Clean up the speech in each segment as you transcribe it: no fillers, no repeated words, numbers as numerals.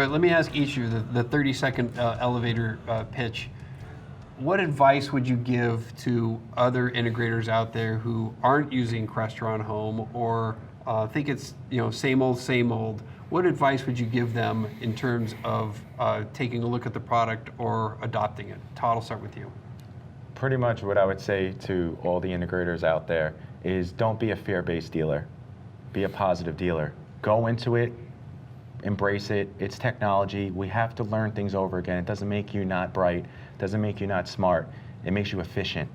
right, let me ask each of you the 30-second elevator pitch. What advice would you give to other integrators out there who aren't using Crestron Home or think it's same old? What advice would you give them in terms of taking a look at the product or adopting it? Todd, I'll start with you. Pretty much what I would say to all the integrators out there is don't be a fear-based dealer. Be a positive dealer. Go into it, embrace it. It's technology. We have to learn things over again. It doesn't make you not bright. It doesn't make you not smart. It makes you efficient.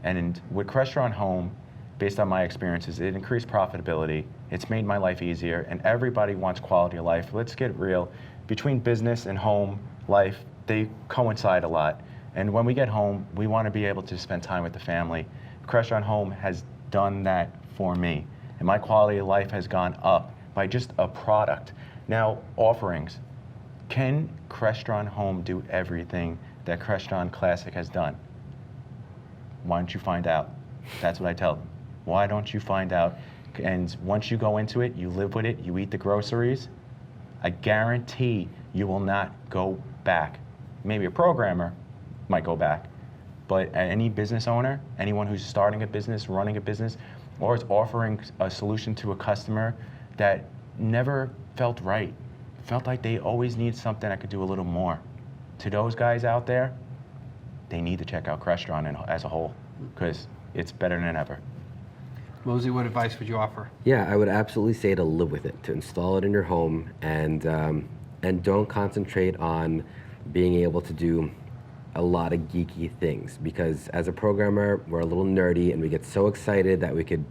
And with Crestron Home, based on my experiences, it increased profitability. It's made my life easier, and everybody wants quality of life. Let's get real. Between business and home life, they coincide a lot. And when we get home, we want to be able to spend time with the family. Crestron Home has done that for me, and my quality of life has gone up by just a product. Now, offerings. Can Crestron Home do everything that Crestron Classic has done? Why don't you find out? That's what I tell them. Why don't you find out? And once you go into it, you live with it, you eat the groceries, I guarantee you will not go back. Maybe a programmer might go back, but any business owner, anyone who's starting a business, running a business, or is offering a solution to a customer that never felt right, felt like they always need something that could do a little more. To those guys out there, they need to check out Crestron as a whole, because it's better than ever. Mosey, what advice would you offer? Yeah, I would absolutely say to live with it, to install it in your home, and don't concentrate on being able to do a lot of geeky things, because as a programmer, we're a little nerdy and we get so excited that we could,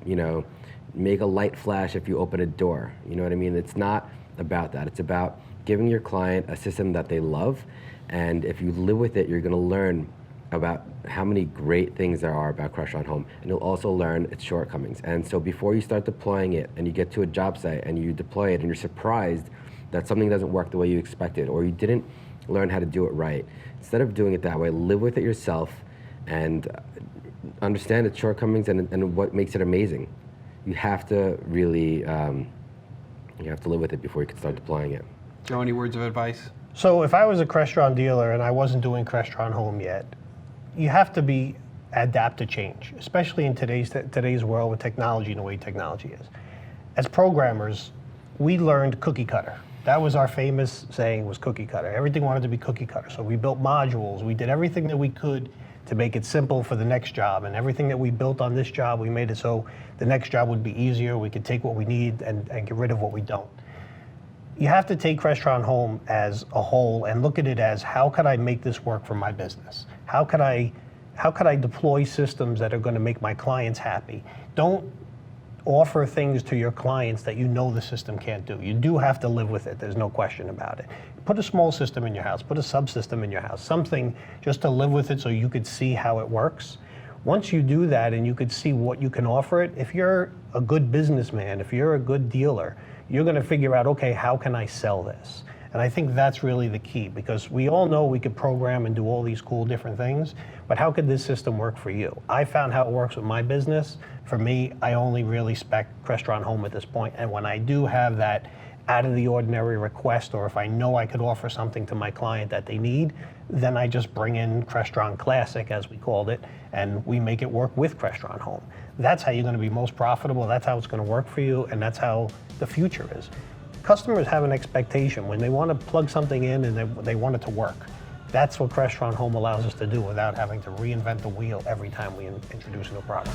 make a light flash if you open a door. You know what I mean? It's not about that. It's about giving your client a system that they love, and if you live with it, you're going to learn about how many great things there are about Crestron Home, and you'll also learn its shortcomings. And so before you start deploying it and you get to a job site and you deploy it and you're surprised that something doesn't work the way you expected, or you didn't learn how to do it right, instead of doing it that way, live with it yourself and understand its shortcomings and what makes it amazing. You have to really, you have to live with it before you can start deploying it. Joe, any words of advice? So if I was a Crestron dealer and I wasn't doing Crestron Home yet, you have to adapt to change, especially in today's world with technology and the way technology is. As programmers, we learned cookie cutter. That was our famous saying, was cookie cutter. Everything wanted to be cookie cutter. So we built modules. We did everything that we could to make it simple for the next job. And everything that we built on this job, we made it so the next job would be easier. We could take what we need and get rid of what we don't. You have to take Crestron Home as a whole and look at it as, how could I make this work for my business? How could I deploy systems that are going to make my clients happy? Don't offer things to your clients that you know the system can't do. You do have to live with it. There's no question about it. Put a small system in your house. Put a subsystem in your house. Something just to live with it so you could see how it works. Once you do that and you could see what you can offer it, if you're a good businessman, if you're a good dealer, you're going to figure out, okay, how can I sell this? And I think that's really the key, because we all know we could program and do all these cool different things, but how could this system work for you? I found how it works with my business. For me, I only really spec Crestron Home at this point, and when I do have that out of the ordinary request, or if I know I could offer something to my client that they need, then I just bring in Crestron Classic, as we called it, and we make it work with Crestron Home. That's how you're going to be most profitable, that's how it's going to work for you, and that's how the future is. Customers have an expectation when they want to plug something in and they want it to work. That's what Crestron Home allows us to do without having to reinvent the wheel every time we introduce a new product.